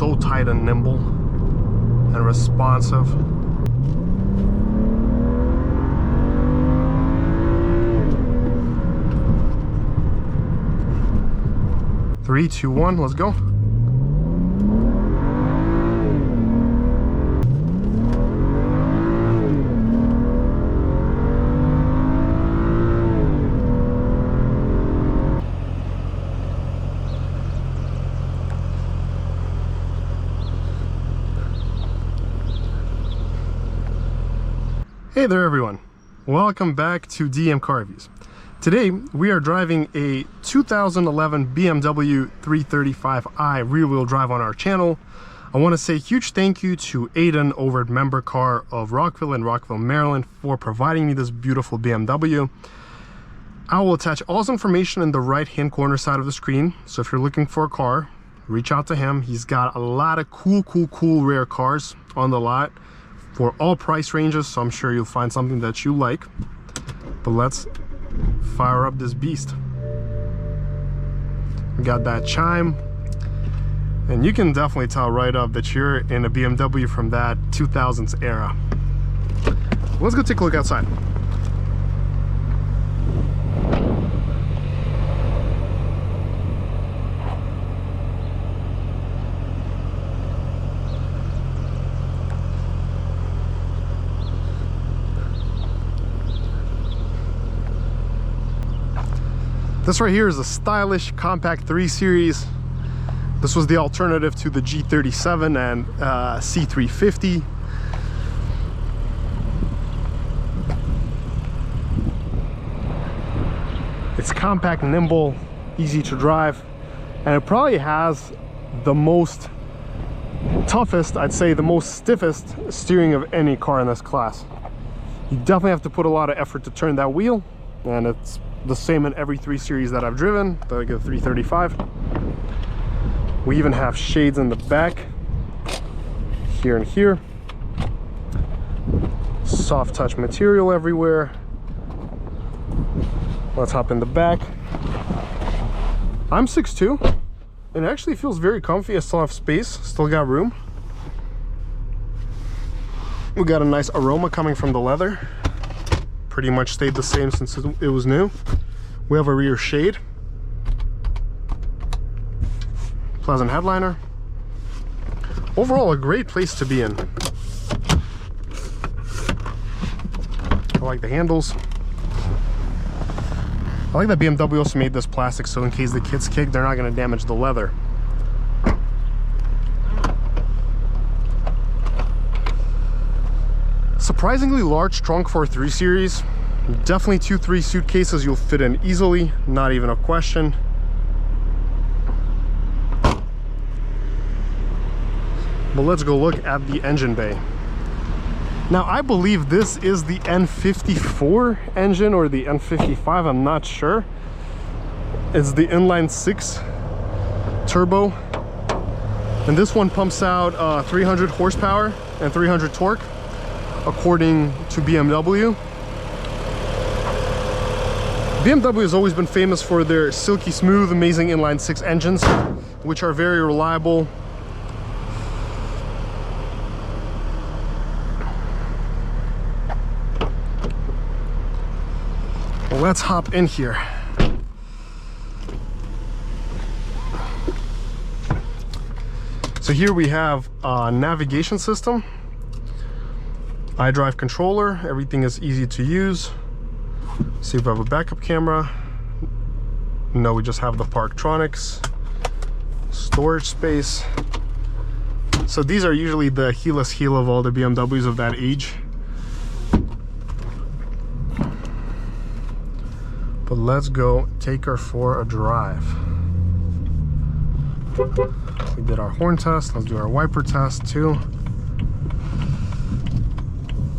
so tight and nimble and responsive. Three, two, one, let's go. Hey there everyone, welcome back to DM Car Reviews. Today we are driving a 2011 BMW 335i rear-wheel drive on our channel. I want to say a huge thank you to Aidan over at MemberCar of Rockville in Rockville, Maryland for providing me this beautiful BMW. I will attach all his information in the right hand corner side of the screen, so if you're looking for a car, reach out to him. He's got a lot of cool rare cars on the lot for all price ranges, so I'm sure you'll find something that you like. But let's fire up this beast. We got that chime, and you can definitely tell right up that you're in a BMW from that 2000s era. Let's go take a look outside. This right here is a stylish compact 3 Series. This was the alternative to the G37 and C350. It's compact, nimble, easy to drive, and it probably has the most toughest, I'd say the most stiffest steering of any car in this class. You definitely have to put a lot of effort to turn that wheel, and it's the same in every 3 Series that I've driven, like a 335. We even have shades in the back, here and here. Soft touch material everywhere. Let's hop in the back. I'm 6'2", and it actually feels very comfy. I still have space, still got room. We got a nice aroma coming from the leather. Pretty much stayed the same since it was new. We have a rear shade, pleasant headliner. Overall, a great place to be in. I like the handles. I like that BMW also made this plastic, so in case the kids kick, they're not going to damage the leather. Surprisingly large trunk for a 3 Series. Definitely 2-3 suitcases you'll fit in easily, not even a question. But let's go look at the engine bay. Now I believe this is the N54 engine or the N55, I'm not sure. It's the inline 6 turbo, and this one pumps out 300 horsepower and 300 torque according to BMW. BMW has always been famous for their silky smooth, amazing inline 6 engines, which are very reliable. Well, let's hop in here. So here we have a navigation system, iDrive controller, everything is easy to use. See if we have a backup camera. No, we just have the Parktronics. Storage space. So these are usually the Achilles heel of all the BMWs of that age. But let's go take her for a drive. We did our horn test, let's do our wiper test too.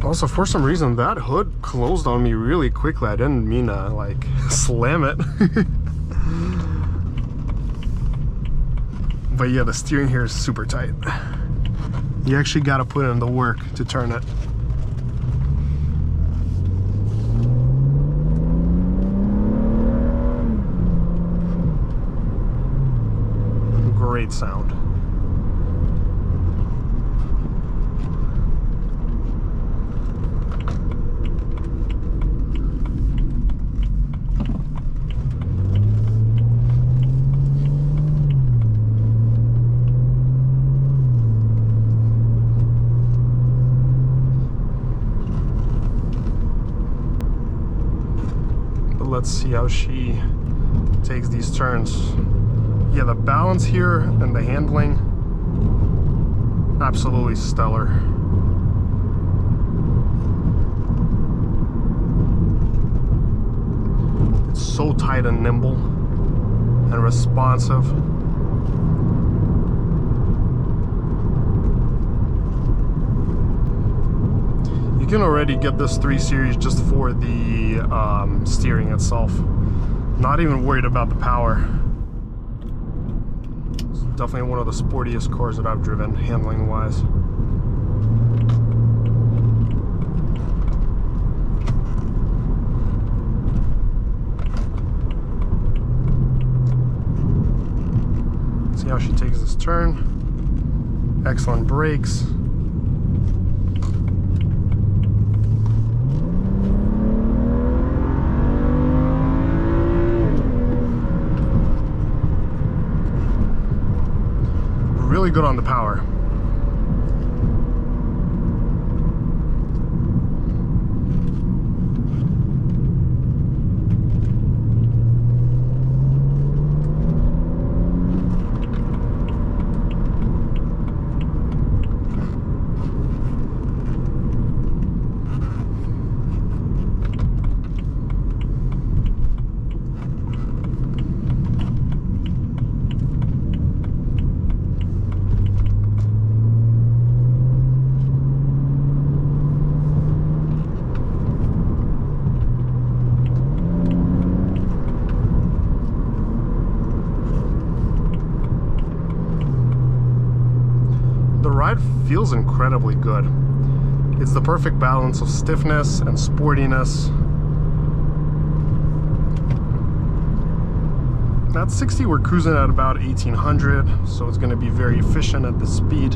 Also, for some reason, that hood closed on me really quickly. I didn't mean to, like, slam it. But yeah, the steering here is super tight. You actually got to put in the work to turn it. Great sound. Let's see how she takes these turns. Yeah, the balance here and the handling, absolutely stellar. It's so tight and nimble and responsive. You can already get this 3 Series just for the steering itself. Not even worried about the power. It's definitely one of the sportiest cars that I've driven, handling wise. See how she takes this turn. Excellent brakes. Really good on the power. Feels incredibly good. It's the perfect balance of stiffness and sportiness. At 60 we're cruising at about 1800, so it's going to be very efficient at this speed.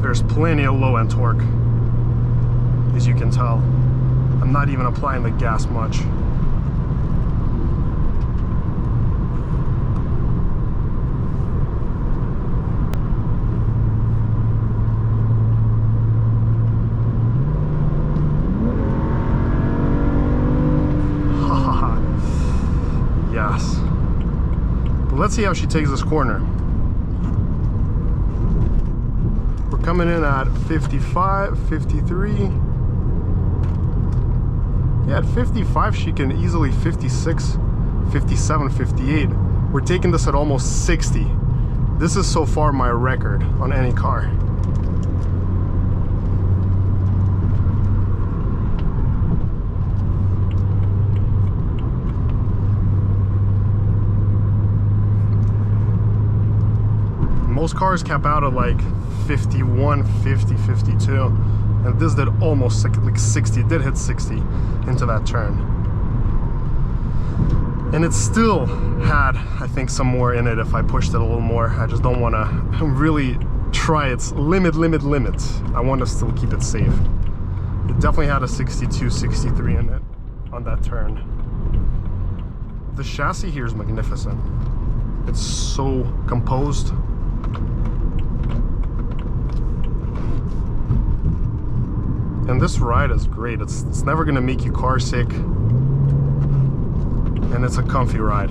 There's plenty of low end torque, as you can tell. I'm not even applying the gas much. Yes. But let's see how she takes this corner. We're coming in at 55, 53. Yeah, at 55 she can easily 56, 57, 58. We're taking this at almost 60. This is so far my record on any car. Most cars cap out at like 51, 50, 52. And this did almost like 60, it did hit 60 into that turn. And it still had, I think, some more in it if I pushed it a little more. I just don't want to really try its limit. I want to still keep it safe. It definitely had a 62, 63 in it on that turn. The chassis here is magnificent. It's so composed. And this ride is great. It's never gonna make you car sick. And it's a comfy ride.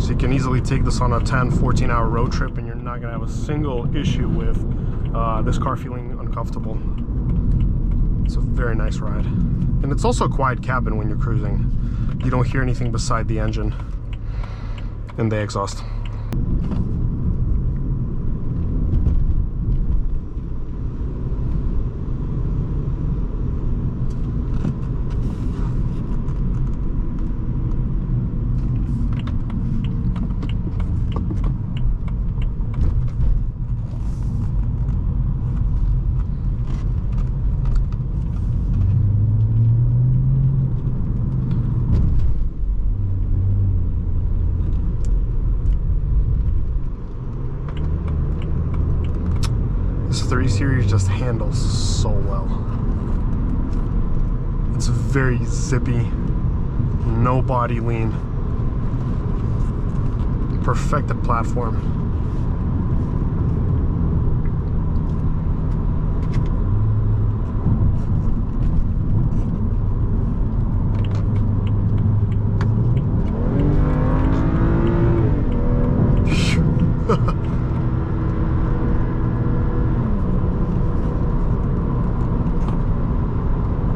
So you can easily take this on a 10, 14 hour road trip and you're not gonna have a single issue with this car feeling uncomfortable. It's a very nice ride. And it's also a quiet cabin when you're cruising. You don't hear anything beside the engine and the exhaust. This 3 Series just handles so well. It's very zippy, no body lean. perfected platform.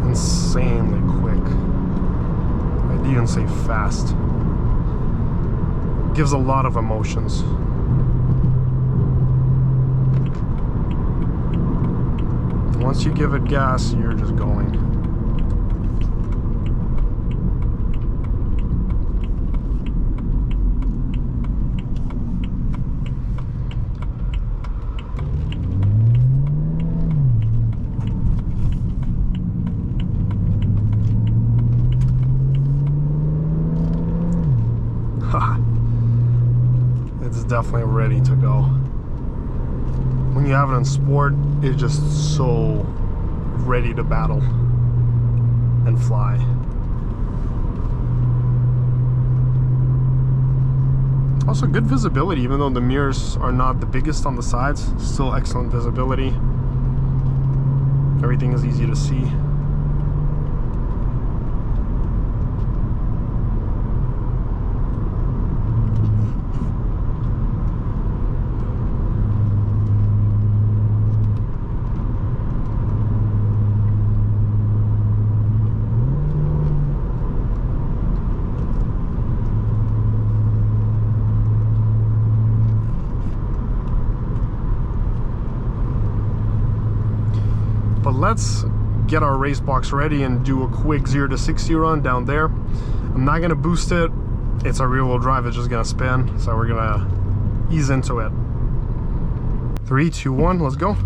Insanely quick. I'd even say fast. Gives a lot of emotions. Once you give it gas, you're just going. It's definitely ready to go. When you have it in sport, it's just so ready to battle and fly. Also good visibility, even though the mirrors are not the biggest on the sides, still excellent visibility. Everything is easy to see. But let's get our RaceBox ready and do a quick 0 to 60 run down there. I'm not gonna boost it. It's a rear-wheel drive, it's just gonna spin. So we're gonna ease into it. 3, 2, 1, let's go.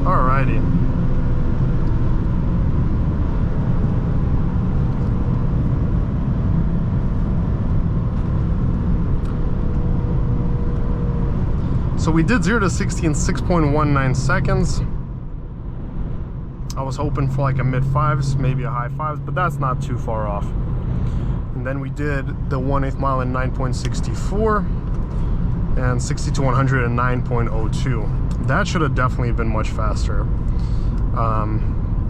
Alrighty. So we did 0 to 60 in 6.19 seconds. I was hoping for like a mid 5s, maybe a high 5s, but that's not too far off. And then we did the 1/8 mile in 9.64 and 60 to 100 in 9.02. That should have definitely been much faster.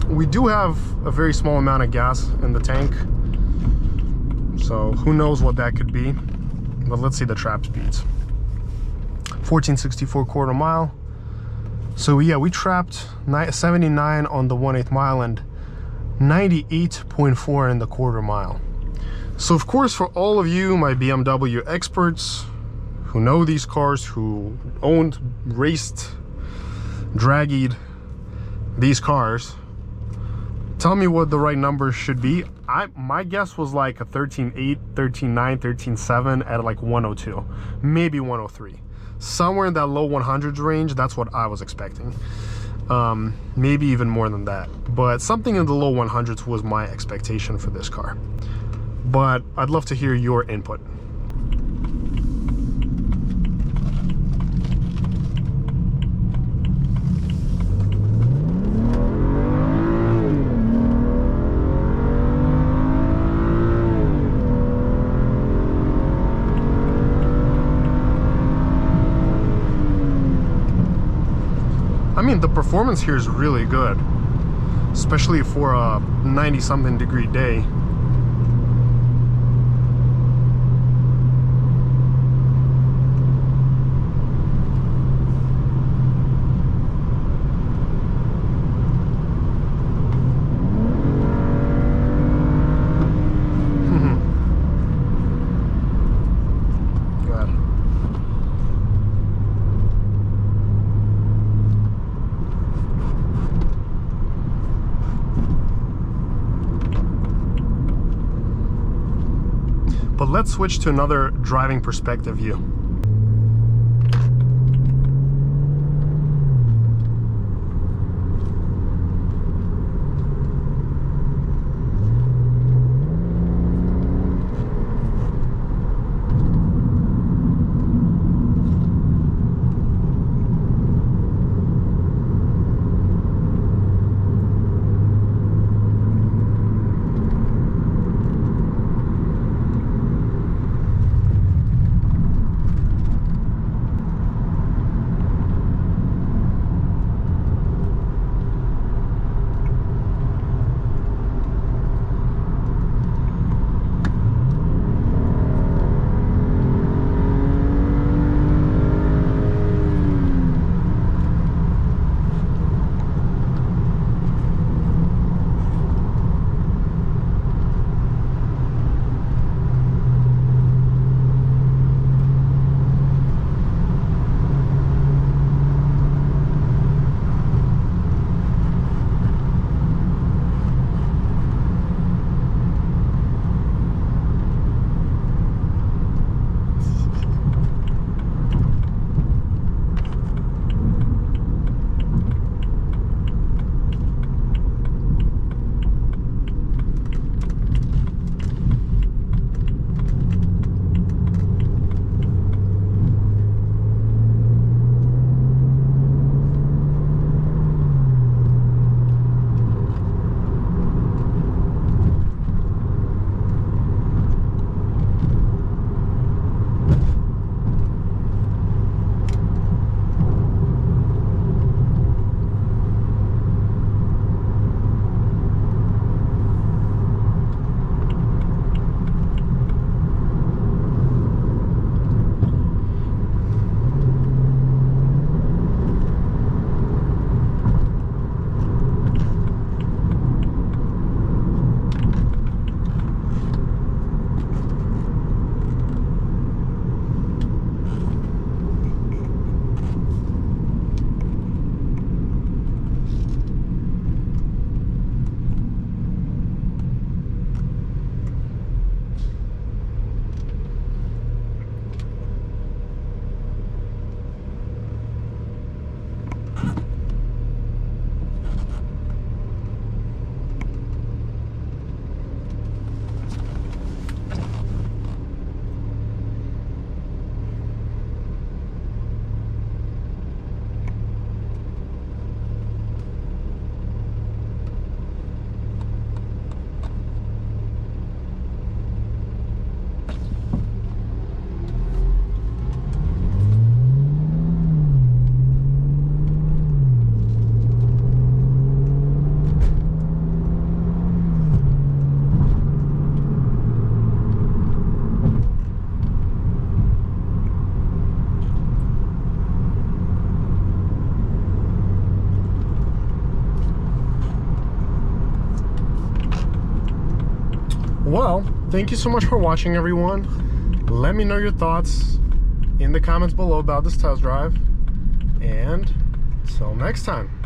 We do have a very small amount of gas in the tank, so who knows what that could be. But let's see the trap speeds. 1464 quarter mile. So yeah, we trapped 79 on the 1/8 mile and 98.4 in the quarter mile. So of course, for all of you, my BMW experts who know these cars, who owned, raced, draggied these cars, tell me what the right number should be. My guess was like a 13.8, 13.9, 13.7 at like 102, maybe 103. Somewhere in that low 100s range, that's what I was expecting. Maybe even more than that. But something in the low 100s was my expectation for this car. But I'd love to hear your input. I mean, the performance here is really good, especially for a 90-something degree day. But let's switch to another driving perspective view. Well, thank you so much for watching, everyone. Let me know your thoughts in the comments below about this test drive. And till next time.